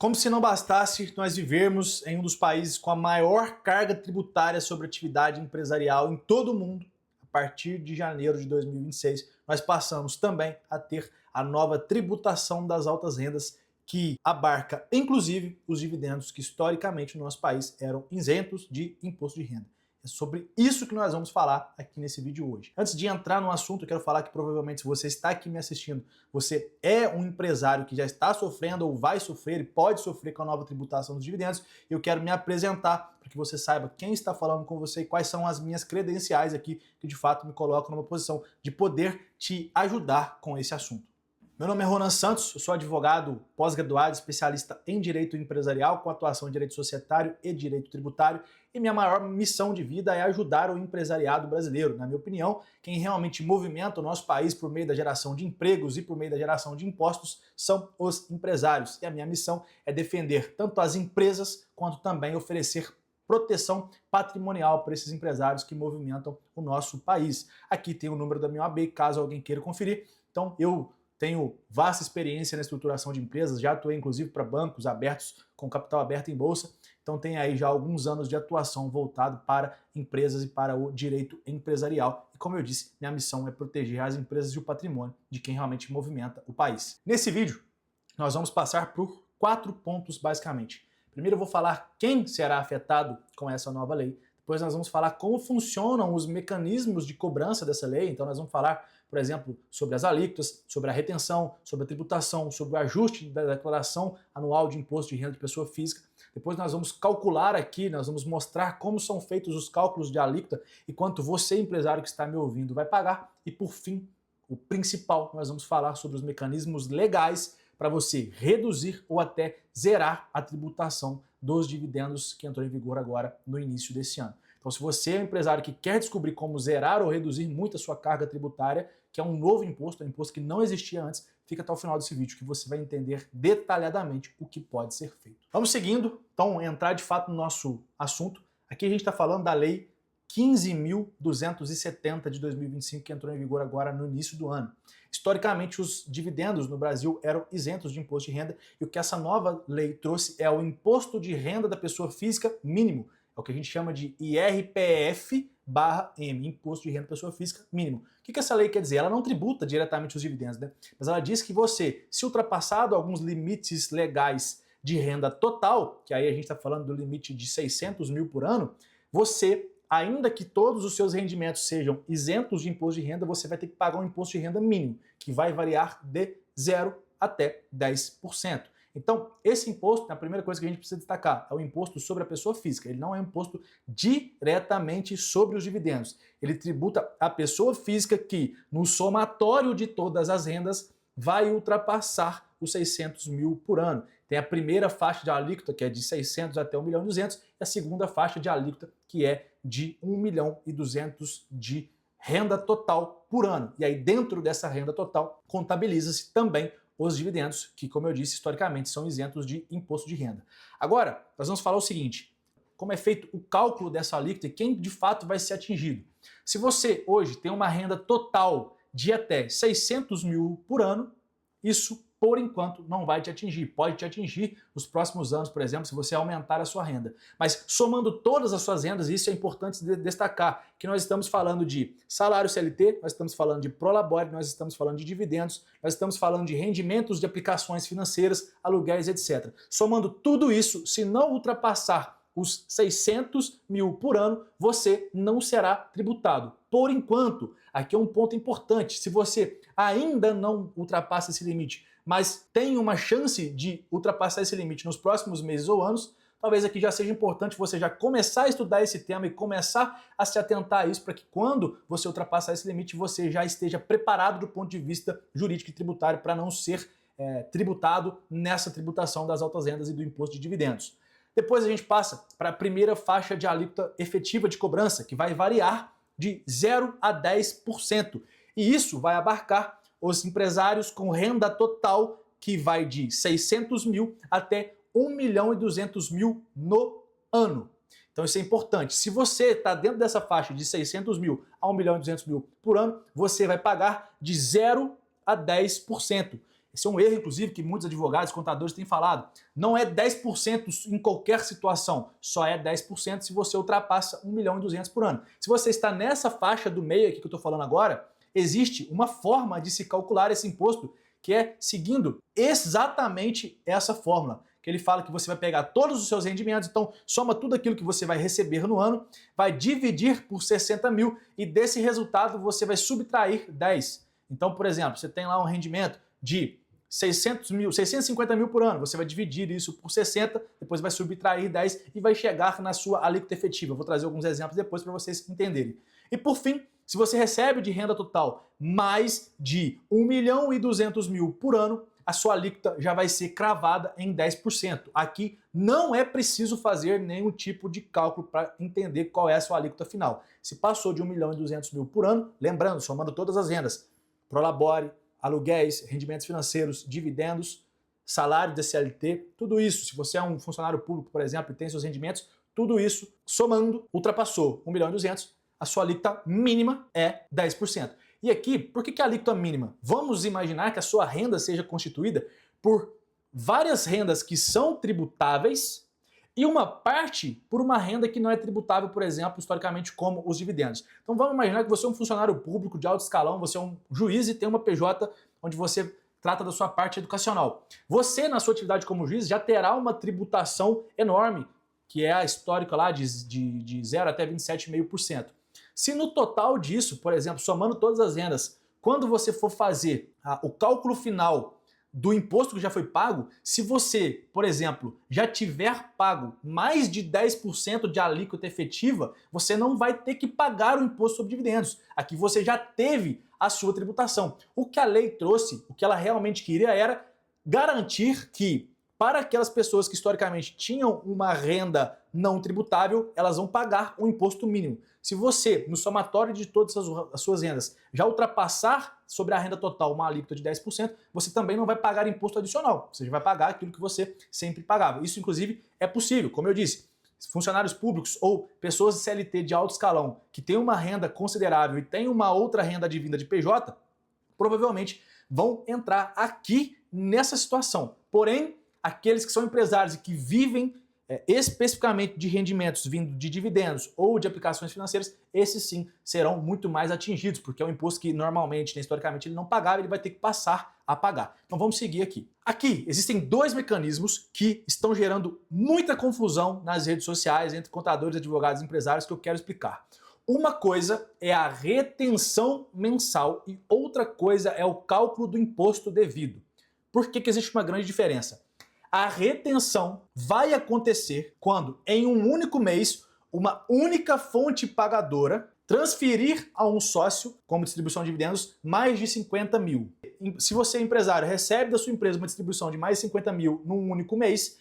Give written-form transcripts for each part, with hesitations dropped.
Como se não bastasse nós vivermos em um dos países com a maior carga tributária sobre atividade empresarial em todo o mundo, a partir de janeiro de 2026, nós passamos também a ter a nova tributação das altas rendas, que abarca inclusive os dividendos que historicamente no nosso país eram isentos de imposto de renda. É sobre isso que nós vamos falar aqui nesse vídeo hoje. Antes de entrar no assunto, eu quero falar que provavelmente se você está aqui me assistindo, você é um empresário que já está sofrendo ou vai sofrer e pode sofrer com a nova tributação dos dividendos. Eu quero me apresentar para que você saiba quem está falando com você e quais são as minhas credenciais aqui que de fato me colocam numa posição de poder te ajudar com esse assunto. Meu nome é Ronan Santos, eu sou advogado pós-graduado, especialista em direito empresarial, com atuação em direito societário e direito tributário, e minha maior missão de vida é ajudar o empresariado brasileiro. Na minha opinião, quem realmente movimenta o nosso país por meio da geração de empregos e por meio da geração de impostos são os empresários. E a minha missão é defender tanto as empresas quanto também oferecer proteção patrimonial para esses empresários que movimentam o nosso país. Aqui tem o número da minha OAB, caso alguém queira conferir. Então eu tenho vasta experiência na estruturação de empresas, já atuei inclusive para bancos abertos com capital aberto em bolsa, então tem aí já alguns anos de atuação voltado para empresas e para o direito empresarial. E como eu disse, minha missão é proteger as empresas e o patrimônio de quem realmente movimenta o país. Nesse vídeo, nós vamos passar por 4 pontos basicamente. Primeiro eu vou falar quem será afetado com essa nova lei. Depois nós vamos falar como funcionam os mecanismos de cobrança dessa lei. Então nós vamos falar, por exemplo, sobre as alíquotas, sobre a retenção, sobre a tributação, sobre o ajuste da declaração anual de imposto de renda de pessoa física. Depois nós vamos calcular aqui, nós vamos mostrar como são feitos os cálculos de alíquota e quanto você, empresário que está me ouvindo, vai pagar. E por fim, o principal, nós vamos falar sobre os mecanismos legais para você reduzir ou até zerar a tributação dos dividendos que entrou em vigor agora no início desse ano. Então, se você é um empresário que quer descobrir como zerar ou reduzir muito a sua carga tributária, que é um novo imposto, um imposto que não existia antes, fica até o final desse vídeo que você vai entender detalhadamente o que pode ser feito. Vamos seguindo, então, entrar de fato no nosso assunto. Aqui a gente está falando da Lei 15.270 de 2025, que entrou em vigor agora no início do ano. Historicamente, os dividendos no Brasil eram isentos de imposto de renda e o que essa nova lei trouxe é o imposto de renda da pessoa física mínimo. É o que a gente chama de IRPF/M, Imposto de Renda da Pessoa Física Mínimo. O que essa lei quer dizer? Ela não tributa diretamente os dividendos, né? Mas ela diz que você, se ultrapassado alguns limites legais de renda total, que aí a gente está falando do limite de 600 mil por ano, você, ainda que todos os seus rendimentos sejam isentos de imposto de renda, você vai ter que pagar um imposto de renda mínimo, que vai variar de 0 até 10%. Então, esse imposto, a primeira coisa que a gente precisa destacar, é o imposto sobre a pessoa física. Ele não é um imposto diretamente sobre os dividendos. Ele tributa a pessoa física que, no somatório de todas as rendas, vai ultrapassar os 600 mil por ano. Tem a primeira faixa de alíquota, que é de 600 até 1.200.000, e a segunda faixa de alíquota, que é de 1.200.000 de renda total por ano. E aí, dentro dessa renda total, contabiliza-se também os dividendos, que, como eu disse, historicamente são isentos de imposto de renda. Agora, nós vamos falar o seguinte: como é feito o cálculo dessa alíquota e quem de fato vai ser atingido. Se você hoje tem uma renda total de até 600 mil por ano, isso, por enquanto, não vai te atingir. Pode te atingir nos próximos anos, por exemplo, se você aumentar a sua renda. Mas somando todas as suas rendas, isso é importante destacar, que nós estamos falando de salário CLT, nós estamos falando de prolabore, nós estamos falando de dividendos, nós estamos falando de rendimentos de aplicações financeiras, aluguéis, etc. Somando tudo isso, se não ultrapassar os 600 mil por ano, você não será tributado. Por enquanto, aqui é um ponto importante, se você ainda não ultrapassa esse limite, mas tem uma chance de ultrapassar esse limite nos próximos meses ou anos, talvez aqui já seja importante você já começar a estudar esse tema e começar a se atentar a isso para que quando você ultrapassar esse limite, você já esteja preparado do ponto de vista jurídico e tributário para não ser tributado nessa tributação das altas rendas e do imposto de dividendos. Depois a gente passa para a primeira faixa de alíquota efetiva de cobrança, que vai variar de 0 a 10%. E isso vai abarcar os empresários com renda total que vai de 600 mil até 1.200.000 no ano. Então isso é importante. Se você está dentro dessa faixa de 600 mil a 1.200.000 por ano, você vai pagar de 0 a 10%. Esse é um erro, inclusive, que muitos advogados e contadores têm falado. Não é 10% em qualquer situação, só é 10% se você ultrapassa 1.200.000 por ano. Se você está nessa faixa do meio aqui que eu estou falando agora, existe uma forma de se calcular esse imposto que é seguindo exatamente essa fórmula. Que ele fala que você vai pegar todos os seus rendimentos, então soma tudo aquilo que você vai receber no ano, vai dividir por 60 mil e desse resultado você vai subtrair 10. Então, por exemplo, você tem lá um rendimento de 650 mil por ano, você vai dividir isso por 60, depois vai subtrair 10 e vai chegar na sua alíquota efetiva. Eu vou trazer alguns exemplos depois para vocês entenderem. E por fim, se você recebe de renda total mais de 1.200.000 por ano, a sua alíquota já vai ser cravada em 10%. Aqui não é preciso fazer nenhum tipo de cálculo para entender qual é a sua alíquota final. Se passou de 1.200.000 por ano, lembrando, somando todas as rendas, prolabore, aluguéis, rendimentos financeiros, dividendos, salário da CLT, tudo isso, se você é um funcionário público, por exemplo, e tem seus rendimentos, tudo isso, somando, ultrapassou 1.200.000, a sua alíquota mínima é 10%. E aqui, por que a alíquota mínima? Vamos imaginar que a sua renda seja constituída por várias rendas que são tributáveis e uma parte por uma renda que não é tributável, por exemplo, historicamente, como os dividendos. Então vamos imaginar que você é um funcionário público de alto escalão, você é um juiz e tem uma PJ onde você trata da sua parte educacional. Você, na sua atividade como juiz, já terá uma tributação enorme, que é a histórica lá de 0 até 27,5%. Se no total disso, por exemplo, somando todas as rendas, quando você for fazer o cálculo final do imposto que já foi pago, se você, por exemplo, já tiver pago mais de 10% de alíquota efetiva, você não vai ter que pagar o imposto sobre dividendos. Aqui você já teve a sua tributação. O que a lei trouxe, o que ela realmente queria era garantir que para aquelas pessoas que historicamente tinham uma renda não tributável, elas vão pagar um imposto mínimo. Se você, no somatório de todas as suas rendas, já ultrapassar sobre a renda total uma alíquota de 10%, você também não vai pagar imposto adicional. Você já vai pagar aquilo que você sempre pagava. Isso, inclusive, é possível. Como eu disse, funcionários públicos ou pessoas de CLT de alto escalão que têm uma renda considerável e têm uma outra renda advinda de PJ, provavelmente vão entrar aqui nessa situação. Porém, aqueles que são empresários e que vivem especificamente de rendimentos vindo de dividendos ou de aplicações financeiras, esses sim serão muito mais atingidos, porque é um imposto que normalmente, historicamente, ele não pagava, ele vai ter que passar a pagar. Então vamos seguir aqui. Aqui existem dois mecanismos que estão gerando muita confusão nas redes sociais entre contadores, advogados e empresários que eu quero explicar. Uma coisa é a retenção mensal e outra coisa é o cálculo do imposto devido. Por que existe uma grande diferença? A retenção vai acontecer quando, em um único mês, uma única fonte pagadora transferir a um sócio, como distribuição de dividendos, mais de 50 mil. Se você, empresário, recebe da sua empresa uma distribuição de mais de 50 mil num único mês,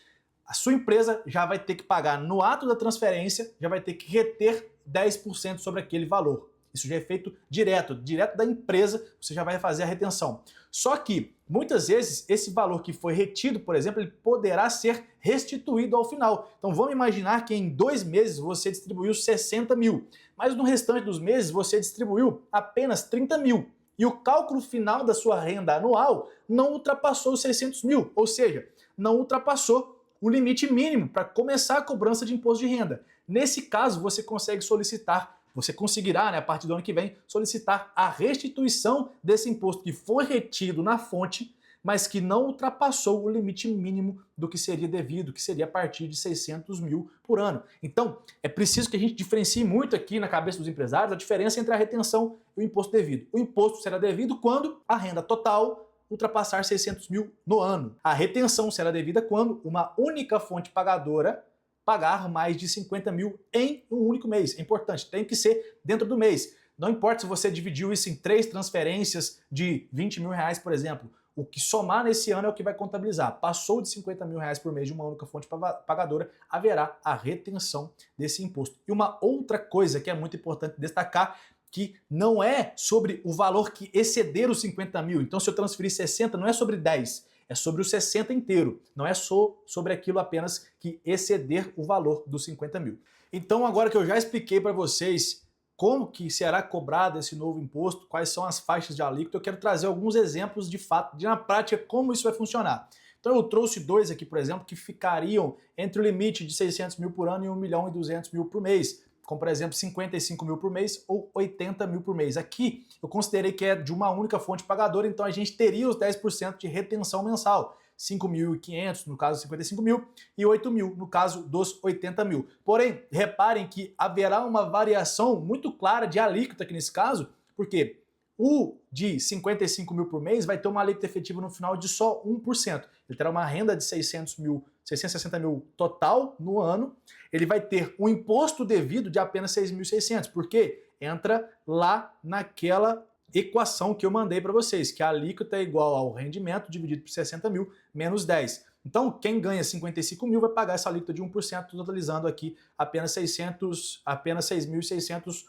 a sua empresa já vai ter que pagar no ato da transferência, já vai ter que reter 10% sobre aquele valor. Isso já é feito direto da empresa, você já vai fazer a retenção. Só que, muitas vezes, esse valor que foi retido, por exemplo, ele poderá ser restituído ao final. Então vamos imaginar que em 2 meses você distribuiu 60 mil, mas no restante dos meses você distribuiu apenas 30 mil. E o cálculo final da sua renda anual não ultrapassou os 600 mil, ou seja, não ultrapassou o limite mínimo para começar a cobrança de imposto de renda. Nesse caso, você consegue solicitar, você conseguirá, a partir do ano que vem, solicitar a restituição desse imposto que foi retido na fonte, mas que não ultrapassou o limite mínimo do que seria devido, que seria a partir de 600 mil por ano. Então, é preciso que a gente diferencie muito aqui na cabeça dos empresários a diferença entre a retenção e o imposto devido. O imposto será devido quando a renda total ultrapassar 600 mil no ano. A retenção será devida quando uma única fonte pagadora pagar mais de 50 mil em um único mês. É importante, tem que ser dentro do mês. Não importa se você dividiu isso em 3 transferências de 20 mil reais, por exemplo. O que somar nesse ano é o que vai contabilizar. Passou de 50 mil reais por mês de uma única fonte pagadora, haverá a retenção desse imposto. E uma outra coisa que é muito importante destacar, que não é sobre o valor que exceder os 50 mil. Então, se eu transferir 60, não é sobre 10. É sobre o 60 inteiro, não é só sobre aquilo apenas que exceder o valor dos 50 mil. Então, agora que eu já expliquei para vocês como que será cobrado esse novo imposto, quais são as faixas de alíquota, eu quero trazer alguns exemplos de fato, na prática, como isso vai funcionar. Então eu trouxe dois aqui, por exemplo, que ficariam entre o limite de 600 mil por ano e 1 milhão e 200 mil por mês, como por exemplo 55 mil por mês ou 80 mil por mês. Aqui eu considerei que é de uma única fonte pagadora, então a gente teria os 10% de retenção mensal. 5.500 no caso 55 mil e 8 mil no caso dos 80 mil. Porém, reparem que haverá uma variação muito clara de alíquota aqui nesse caso, porque o de 55 mil por mês vai ter uma alíquota efetiva no final de só 1%. Ele terá uma renda de 660 mil total no ano, ele vai ter um imposto devido de apenas 6.600, porque entra lá naquela equação que eu mandei para vocês, que a alíquota é igual ao rendimento dividido por 60 mil menos 10. Então, quem ganha 55 mil vai pagar essa alíquota de 1%, totalizando aqui apenas 6.600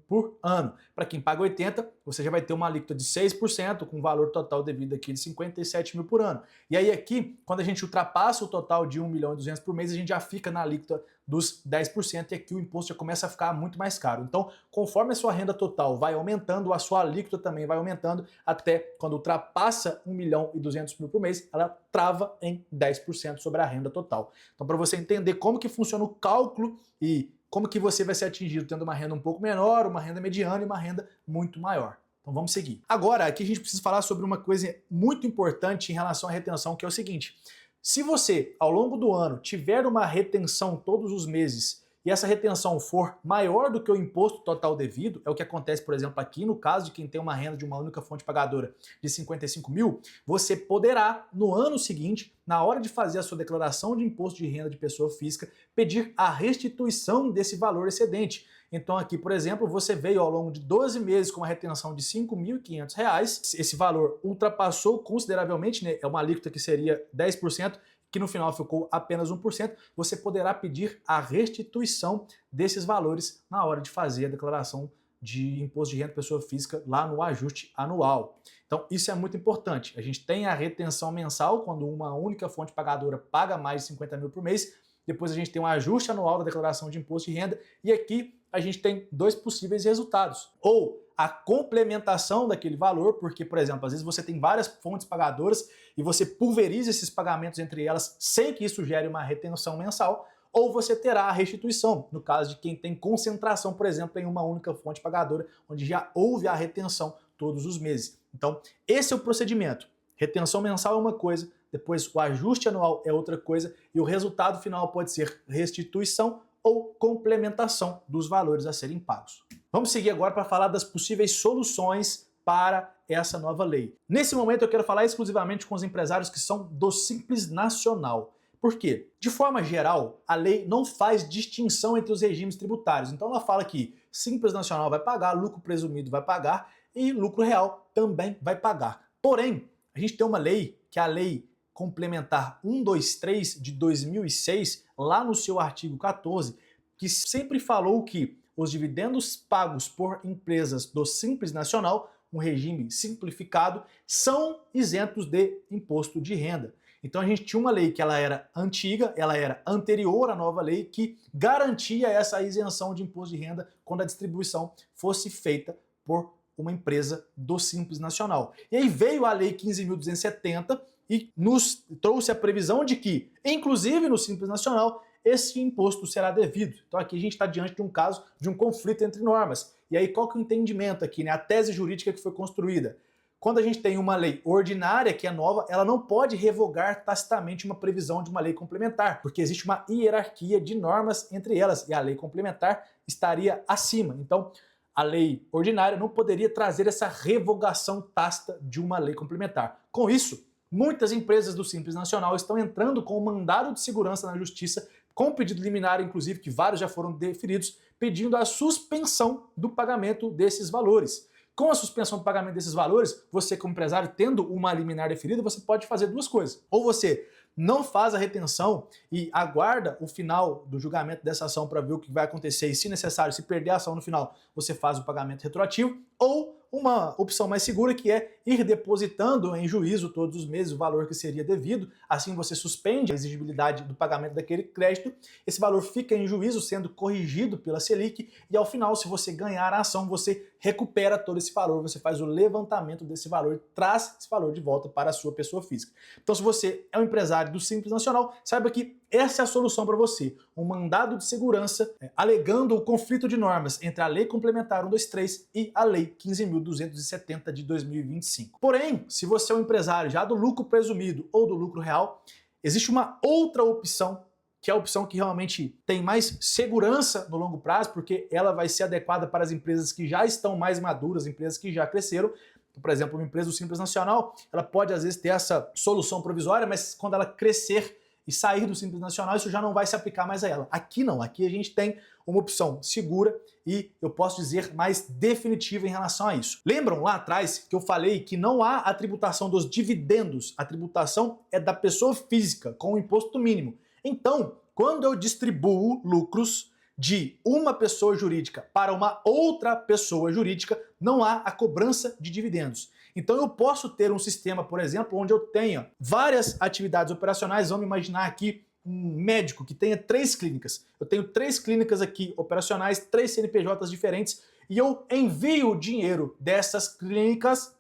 por ano. Para quem paga 80, você já vai ter uma alíquota de 6%, com valor total devido aqui de 57 mil por ano. E aí aqui, quando a gente ultrapassa o total de 1 milhão e 200 por mês, a gente já fica na alíquota dos 10% e aqui o imposto já começa a ficar muito mais caro. Então, conforme a sua renda total vai aumentando, a sua alíquota também vai aumentando, até quando ultrapassa 1 milhão e 200 mil por mês, ela trava em 10% sobre a renda total. Então, para você entender como que funciona o cálculo e como que você vai ser atingido tendo uma renda um pouco menor, uma renda mediana e uma renda muito maior. Então vamos seguir. Agora, aqui a gente precisa falar sobre uma coisa muito importante em relação à retenção, que é o seguinte: se você, ao longo do ano, tiver uma retenção todos os meses e essa retenção for maior do que o imposto total devido, é o que acontece, por exemplo, aqui no caso de quem tem uma renda de uma única fonte pagadora de 55 mil, você poderá, no ano seguinte, na hora de fazer a sua declaração de imposto de renda de pessoa física, pedir a restituição desse valor excedente. Então aqui, por exemplo, você veio ao longo de 12 meses com uma retenção de R$ 5.500, esse valor ultrapassou consideravelmente, né? É uma alíquota que seria 10%, que no final ficou apenas 1%, você poderá pedir a restituição desses valores na hora de fazer a declaração de imposto de renda de pessoa física lá no ajuste anual. Então isso é muito importante. A gente tem a retenção mensal, quando uma única fonte pagadora paga mais de 50 mil por mês, depois a gente tem um ajuste anual da declaração de imposto de renda, e aqui a gente tem dois possíveis resultados. Ou a complementação daquele valor, porque, por exemplo, às vezes você tem várias fontes pagadoras e você pulveriza esses pagamentos entre elas sem que isso gere uma retenção mensal, ou você terá a restituição, no caso de quem tem concentração, por exemplo, em uma única fonte pagadora, onde já houve a retenção todos os meses. Então, esse é o procedimento. Retenção mensal é uma coisa, depois o ajuste anual é outra coisa, e o resultado final pode ser restituição ou complementação dos valores a serem pagos. Vamos seguir agora para falar das possíveis soluções para essa nova lei. Nesse momento eu quero falar exclusivamente com os empresários que são do Simples Nacional. Por quê? De forma geral, a lei não faz distinção entre os regimes tributários. Então ela fala que Simples Nacional vai pagar, lucro presumido vai pagar e lucro real também vai pagar. Porém, a gente tem uma lei, que é a Lei Complementar 123 de 2006, lá no seu artigo 14, que sempre falou que os dividendos pagos por empresas do Simples Nacional, um regime simplificado, são isentos de imposto de renda. Então a gente tinha uma lei que ela era antiga, ela era anterior à nova lei, que garantia essa isenção de imposto de renda quando a distribuição fosse feita por uma empresa do Simples Nacional. E aí veio a Lei 15.270 e nos trouxe a previsão de que, inclusive no Simples Nacional, esse imposto será devido. Então aqui a gente está diante de um caso de um conflito entre normas. E aí qual que é o entendimento aqui, né? A tese jurídica que foi construída? Quando a gente tem uma lei ordinária, que é nova, ela não pode revogar tacitamente uma previsão de uma lei complementar, porque existe uma hierarquia de normas entre elas, e a lei complementar estaria acima. Então, a lei ordinária não poderia trazer essa revogação tácita de uma lei complementar. Com isso, muitas empresas do Simples Nacional estão entrando com um mandado de segurança na Justiça, com pedido liminar, inclusive, que vários já foram deferidos, pedindo a suspensão do pagamento desses valores. Com a suspensão do pagamento desses valores, você como empresário, tendo uma liminar deferida, você pode fazer duas coisas. Ou você não faz a retenção e aguarda o final do julgamento dessa ação para ver o que vai acontecer e, se necessário, se perder a ação no final, você faz o pagamento retroativo, ou uma opção mais segura, que é ir depositando em juízo todos os meses o valor que seria devido, assim você suspende a exigibilidade do pagamento daquele crédito, esse valor fica em juízo sendo corrigido pela Selic e ao final, se você ganhar a ação, você recupera todo esse valor, você faz o levantamento desse valor e traz esse valor de volta para a sua pessoa física. Então, se você é um empresário do Simples Nacional, saiba que essa é a solução para você. Um mandado de segurança alegando o conflito de normas entre a Lei Complementar 123 e a Lei 15.270 de 2025. Porém, se você é um empresário já do lucro presumido ou do lucro real, existe uma outra opção, que é a opção que realmente tem mais segurança no longo prazo, porque ela vai ser adequada para as empresas que já estão mais maduras, empresas que já cresceram. Por exemplo, uma empresa do Simples Nacional, ela pode às vezes ter essa solução provisória, mas quando ela crescer e sair do Simples Nacional, isso já não vai se aplicar mais a ela. Aqui não, aqui a gente tem uma opção segura e eu posso dizer mais definitiva em relação a isso. Lembram lá atrás que eu falei que não há a tributação dos dividendos, a tributação é da pessoa física com o imposto mínimo. Então, quando eu distribuo lucros de uma pessoa jurídica para uma outra pessoa jurídica, não há a cobrança de dividendos. Então eu posso ter um sistema, por exemplo, onde eu tenha várias atividades operacionais. Vamos imaginar aqui um médico que tenha 3 clínicas. Eu tenho 3 clínicas aqui operacionais, 3 CNPJs diferentes, e eu envio o dinheiro dessas clínicas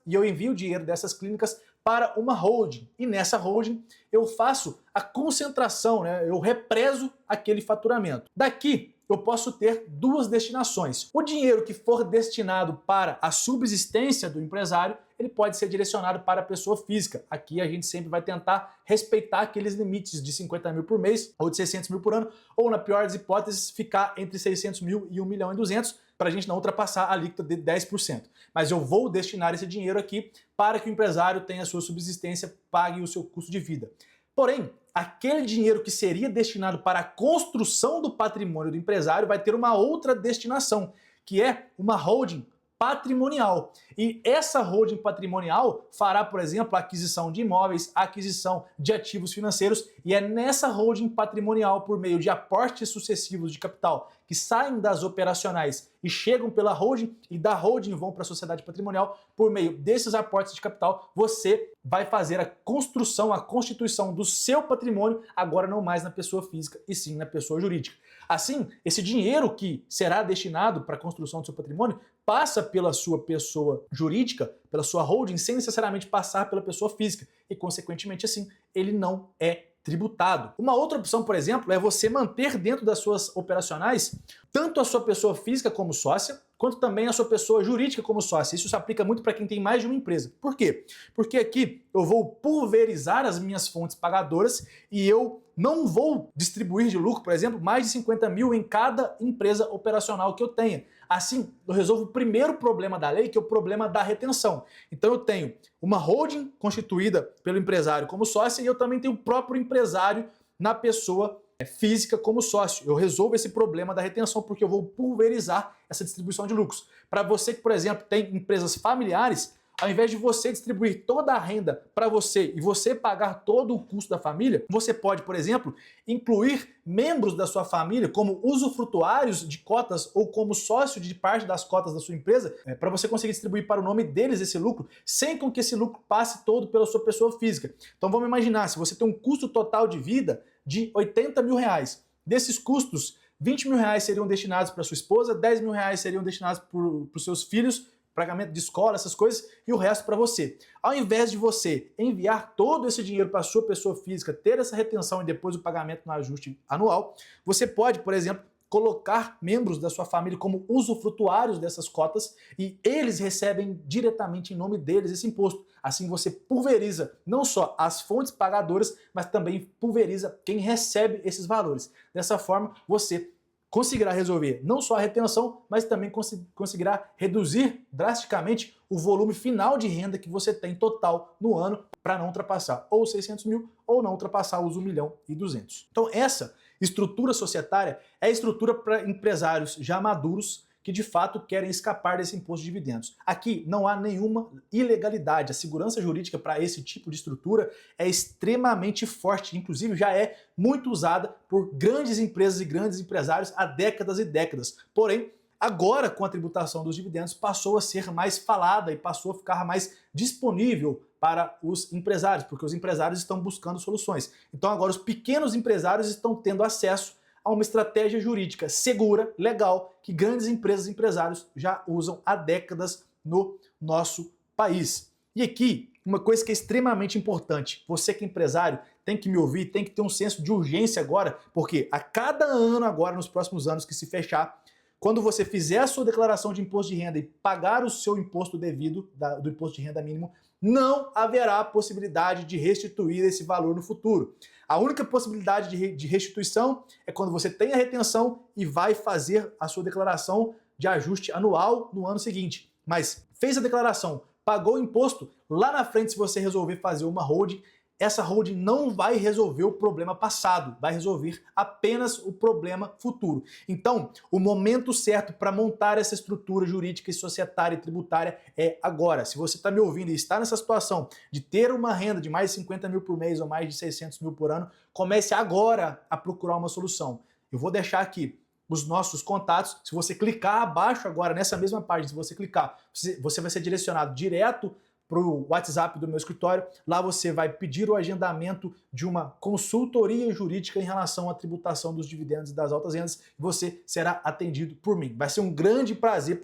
para uma holding. E nessa holding eu faço a concentração, né? Eu represo aquele faturamento. Daqui eu posso ter 2 destinações. O dinheiro que for destinado para a subsistência do empresário, ele pode ser direcionado para a pessoa física. Aqui a gente sempre vai tentar respeitar aqueles limites de 50 mil por mês ou de 600 mil por ano, ou na pior das hipóteses, ficar entre 600 mil e 1.200.000, para a gente não ultrapassar a alíquota de 10%. Mas eu vou destinar esse dinheiro aqui para que o empresário tenha a sua subsistência, pague o seu custo de vida. Porém, aquele dinheiro que seria destinado para a construção do patrimônio do empresário vai ter uma outra destinação, que é uma holding patrimonial. E essa holding patrimonial fará, por exemplo, a aquisição de imóveis, a aquisição de ativos financeiros, e é nessa holding patrimonial, por meio de aportes sucessivos de capital que saem das operacionais e chegam pela holding e da holding vão para a sociedade patrimonial, por meio desses aportes de capital, você vai fazer a construção, a constituição do seu patrimônio, agora não mais na pessoa física e sim na pessoa jurídica. Assim, esse dinheiro que será destinado para a construção do seu patrimônio passa pela sua pessoa jurídica, pela sua holding, sem necessariamente passar pela pessoa física e, consequentemente, assim, ele não é tributado. Uma outra opção, por exemplo, é você manter dentro das suas operacionais tanto a sua pessoa física como sócia, quanto também a sua pessoa jurídica como sócia. Isso se aplica muito para quem tem mais de uma empresa. Por quê? Porque aqui eu vou pulverizar as minhas fontes pagadoras e eu não vou distribuir de lucro, por exemplo, mais de 50 mil em cada empresa operacional que eu tenha. Assim, eu resolvo o primeiro problema da lei, que é o problema da retenção. Então eu tenho uma holding constituída pelo empresário como sócio e eu também tenho o próprio empresário na pessoa física como sócio. Eu resolvo esse problema da retenção porque eu vou pulverizar essa distribuição de lucros. Para você que, por exemplo, tem empresas familiares, ao invés de você distribuir toda a renda para você e você pagar todo o custo da família, você pode, por exemplo, incluir membros da sua família como usufrutuários de cotas ou como sócio de parte das cotas da sua empresa, para você conseguir distribuir para o nome deles esse lucro, sem com que esse lucro passe todo pela sua pessoa física. Então vamos imaginar, se você tem um custo total de vida de 80 mil reais, desses custos, 20 mil reais seriam destinados para sua esposa, 10 mil reais seriam destinados para os seus filhos, pagamento de escola, essas coisas, e o resto para você. Ao invés de você enviar todo esse dinheiro para a sua pessoa física, ter essa retenção e depois o pagamento no ajuste anual, você pode, por exemplo, colocar membros da sua família como usufrutuários dessas cotas e eles recebem diretamente em nome deles esse imposto. Assim você pulveriza não só as fontes pagadoras, mas também pulveriza quem recebe esses valores. Dessa forma, você conseguirá resolver não só a retenção, mas também conseguirá reduzir drasticamente o volume final de renda que você tem total no ano para não ultrapassar ou 600 mil ou não ultrapassar os 1.200.000. Então essa estrutura societária é a estrutura para empresários já maduros que de fato querem escapar desse imposto de dividendos. Aqui não há nenhuma ilegalidade. A segurança jurídica para esse tipo de estrutura é extremamente forte, inclusive já é muito usada por grandes empresas e grandes empresários há décadas e décadas. Porém, agora, com a tributação dos dividendos, passou a ser mais falada e passou a ficar mais disponível para os empresários, porque os empresários estão buscando soluções. Então agora os pequenos empresários estão tendo acesso a uma estratégia jurídica segura, legal, que grandes empresas e empresários já usam há décadas no nosso país. E aqui, uma coisa que é extremamente importante, você que é empresário tem que me ouvir, tem que ter um senso de urgência agora, porque a cada ano agora, nos próximos anos que se fechar, quando você fizer a sua declaração de imposto de renda e pagar o seu imposto devido do imposto de renda mínimo, não haverá possibilidade de restituir esse valor no futuro. A única possibilidade de restituição é quando você tem a retenção e vai fazer a sua declaração de ajuste anual no ano seguinte. Mas fez a declaração, pagou o imposto, lá na frente, se você resolver fazer uma holding, essa holding não vai resolver o problema passado, vai resolver apenas o problema futuro. Então, o momento certo para montar essa estrutura jurídica e societária e tributária é agora. Se você está me ouvindo e está nessa situação de ter uma renda de mais de 50 mil por mês ou mais de 600 mil por ano, comece agora a procurar uma solução. Eu vou deixar aqui os nossos contatos. Se você clicar abaixo agora, nessa mesma página, se você clicar, você vai ser direcionado direto para o WhatsApp do meu escritório. Lá você vai pedir o agendamento de uma consultoria jurídica em relação à tributação dos dividendos e das altas rendas e você será atendido por mim. Vai ser um grande prazer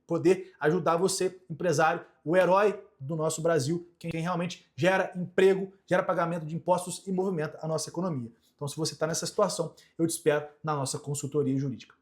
poder ajudar você, empresário, o herói do nosso Brasil, quem realmente gera emprego, gera pagamento de impostos e movimenta a nossa economia. Então, se você está nessa situação, eu te espero na nossa consultoria jurídica.